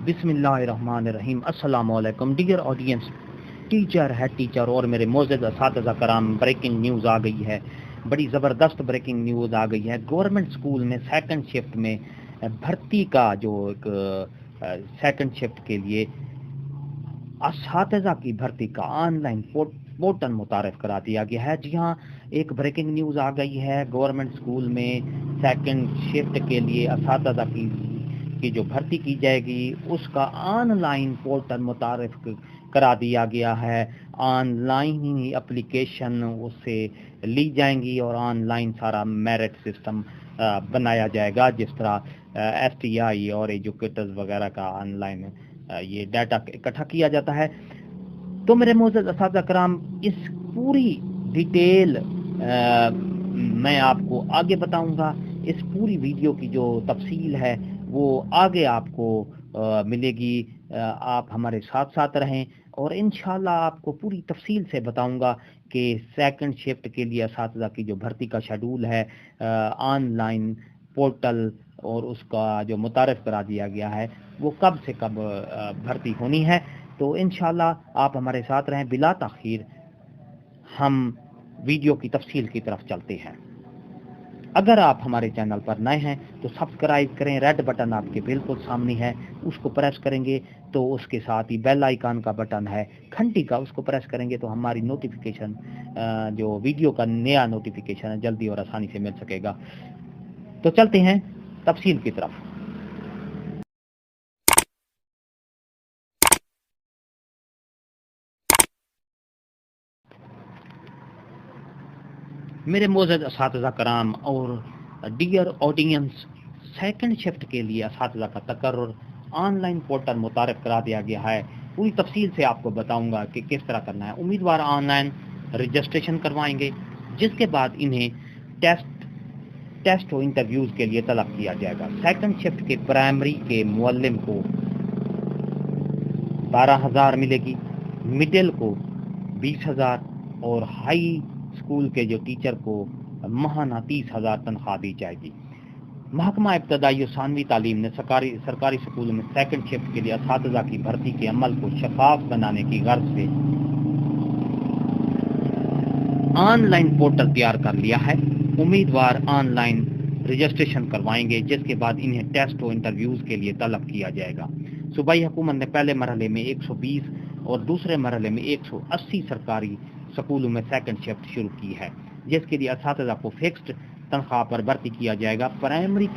बिस्मिल्लाहिर्रहमानिर्रहीम। अस्सलाम वालेकुम डियर ऑडियंस, टीचर है टीचर और मेरे मोअज़्ज़ज़ असातिज़ा कराम, ब्रेकिंग न्यूज़ आ गई है। बड़ी ज़बरदस्त ब्रेकिंग न्यूज़ आ गई है। गवर्नमेंट स्कूल में सेकंड शिफ्ट में भर्ती का जो एक सेकंड शिफ्ट के लिए असातिज़ा की भर्ती का ऑनलाइन पोर्टल मुतारफ़ करा दिया गया है। जी हाँ, एक ब्रेकिंग न्यूज़ आ गई है। गवर्नमेंट स्कूल में सेकंड शिफ्ट के लिए असातिज़ा की जो भर्ती की जाएगी उसका ऑनलाइन पोर्टल मुतारफ़ करा दिया गया है। ऑनलाइन ही एप्लीकेशन उससे ली जाएंगी और ऑनलाइन सारा मेरिट सिस्टम बनाया जाएगा। जिस तरह STI और एजुकेटर्स वगैरह का ऑनलाइन ये डाटा इकट्ठा किया जाता है। तो मेरे मोअज़्ज़ज़ असातिज़ा कराम, इस पूरी डिटेल मैं आपको आगे बताऊंगा। इस पूरी वीडियो की जो तफसील है वो आगे आपको मिलेगी। आप हमारे साथ साथ रहें और इंशाल्लाह आपको पूरी तफसील से बताऊंगा कि सेकंड शिफ्ट के लिए असातिज़ा की जो भर्ती का शेड्यूल है, ऑनलाइन पोर्टल और उसका जो मुतारफ़ करा दिया गया है वो कब से कब भर्ती होनी है। तो इंशाल्लाह आप हमारे साथ रहें। बिला ताख़ीर हम वीडियो की तफसील की तरफ चलते हैं। अगर आप हमारे चैनल पर नए हैं तो सब्सक्राइब करें। रेड बटन आपके बिल्कुल सामने है, उसको प्रेस करेंगे तो उसके साथ ही बेल आइकन का बटन है घंटी का, उसको प्रेस करेंगे तो हमारी नोटिफिकेशन जो वीडियो का नया नोटिफिकेशन है जल्दी और आसानी से मिल सकेगा। तो चलते हैं तफसील की तरफ। मेरे मोअज़्ज़ज़ असातिज़ा कराम और डियर ऑडियंस, सेकंड शिफ्ट के लिए असातिज़ा का तकर्रुर ऑनलाइन पोर्टल मुतारफ़ करा दिया गया है। पूरी तफसील से आपको बताऊंगा कि किस तरह करना है। उम्मीदवार ऑनलाइन रजिस्ट्रेशन करवाएंगे, जिसके बाद इन्हें टेस्ट और इंटरव्यूज़ के लिए तलब किया जाएगा। सेकंड शिफ्ट के प्राइमरी के मुअल्लिम को 12,000 मिलेगी, मिडिल को 20,000 और हाई स्कूल के जो टीचर को माहाना 30,000 तनख्वाह दी जाएगी। महकमा इब्तदाई और सानवी तालीम ने सरकारी स्कूलों में सेकंड शिफ्ट के लिए असातिज़ा की भर्ती के अमल को शफाफ बनाने की गर्ज से ऑनलाइन पोर्टल तैयार कर लिया है। उम्मीदवार ऑनलाइन रजिस्ट्रेशन करवाएंगे, जिसके बाद इन्हें टेस्ट और इंटरव्यूज़ के लिए तलब किया जाएगा। सूबाई हुकूमत ने पहले मरहले में 120 और दूसरे मरहले में 180 सरकारी स्कूलों में सेकंड शिफ्ट शुरू की है, जिसके लिए असातिज़ा को फिक्स्ड तनख्वाह पर भर्ती किया जाएगा। प्राइमरी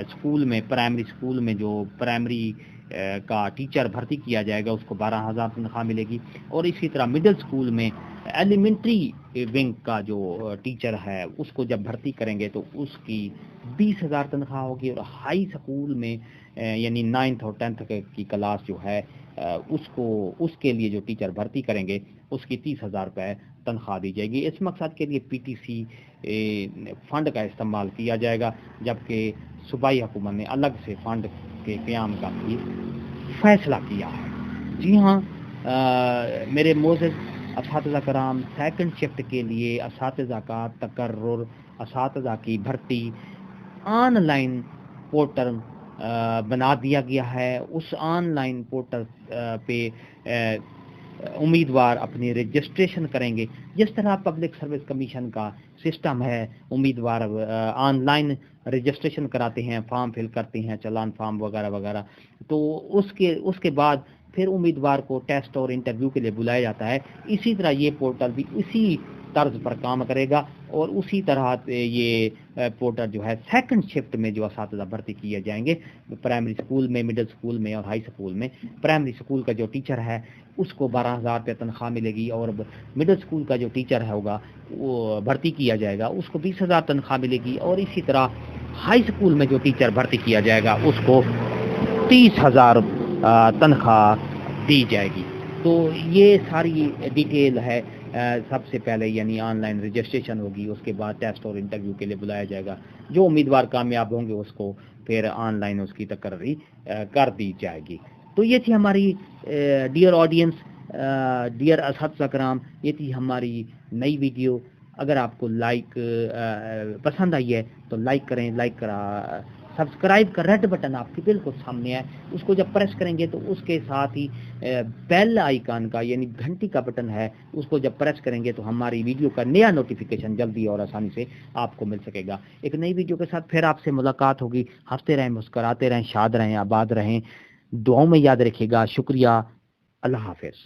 स्कूल में जो प्राइमरी का टीचर भर्ती किया जाएगा उसको 12,000 तनख्वाह मिलेगी। और इसी तरह मिडिल स्कूल में एलिमेंट्री विंग का जो टीचर है उसको जब भर्ती करेंगे तो उसकी 20,000 तनख्वाह होगी। और हाई स्कूल में यानी 9th और 10th की क्लास जो है उसके लिए जो टीचर भर्ती करेंगे उसकी 30,000 रुपये तनख्वाह दी जाएगी। इस मकसद के लिए PTC फंड का इस्तेमाल किया जाएगा, जबकि सूबाई हुकूमत ने अलग से फंड के क़याम का भी फैसला किया है। जी हाँ, मेरे मोअज़्ज़ज़ असातिज़ा कराम, सेकंड शिफ्ट के लिए असातिज़ा का तकर्रुर, असातिज़ा की भर्ती ऑनलाइन पोर्टल बना दिया गया है। उस ऑनलाइन पोर्टल पे उम्मीदवार अपनी रजिस्ट्रेशन करेंगे। जिस तरह पब्लिक सर्विस कमीशन का सिस्टम है, उम्मीदवार ऑनलाइन रजिस्ट्रेशन कराते हैं, फॉर्म फिल करते हैं, चालान फॉर्म वगैरह वगैरह, तो उसके बाद फिर उम्मीदवार को टेस्ट और इंटरव्यू के लिए बुलाया जाता है। इसी तरह ये पोर्टल भी इसी तर्ज पर काम करेगा और उसी तरह ये पोर्टल जो है सेकंड शिफ्ट में जो असातिज़ा भर्ती किए जाएंगे प्राइमरी स्कूल में, मिडिल स्कूल में और हाई स्कूल में। प्राइमरी स्कूल का जो टीचर है उसको 12,000 रुपये तनख्वाह मिलेगी और मिडिल स्कूल का जो टीचर होगा वो भर्ती किया जाएगा उसको 20,000 तनख्वाह मिलेगी। और इसी तरह हाई स्कूल में जो टीचर भर्ती किया जाएगा उसको 30,000 तनख्वाह दी जाएगी। तो ये सारी डिटेल है। सबसे पहले यानी ऑनलाइन रजिस्ट्रेशन होगी, उसके बाद टेस्ट और इंटरव्यू के लिए बुलाया जाएगा। जो उम्मीदवार कामयाब होंगे उसको फिर ऑनलाइन उसकी तकर्री कर दी जाएगी। तो ये थी हमारी डियर ऑडियंस, डियर असातिज़ा कराम, ये थी हमारी नई वीडियो। अगर आपको पसंद आई है तो लाइक करें, سبسکرائب کا ریڈ بٹن آپ کے بالکل سامنے ہے، اس کو جب پریس کریں گے تو اس کے ساتھ ہی بیل آئیکن کا یعنی گھنٹی کا بٹن ہے، اس کو جب پریس کریں گے تو ہماری ویڈیو کا نیا نوٹیفیکیشن جلدی اور آسانی سے آپ کو مل سکے گا۔ ایک نئی ویڈیو کے ساتھ پھر آپ سے ملاقات ہوگی۔ ہنستے رہیں، مسکراتے رہیں، شاد رہیں، آباد رہیں، دعاؤں میں یاد رکھیے گا۔ شکریہ، اللہ حافظ۔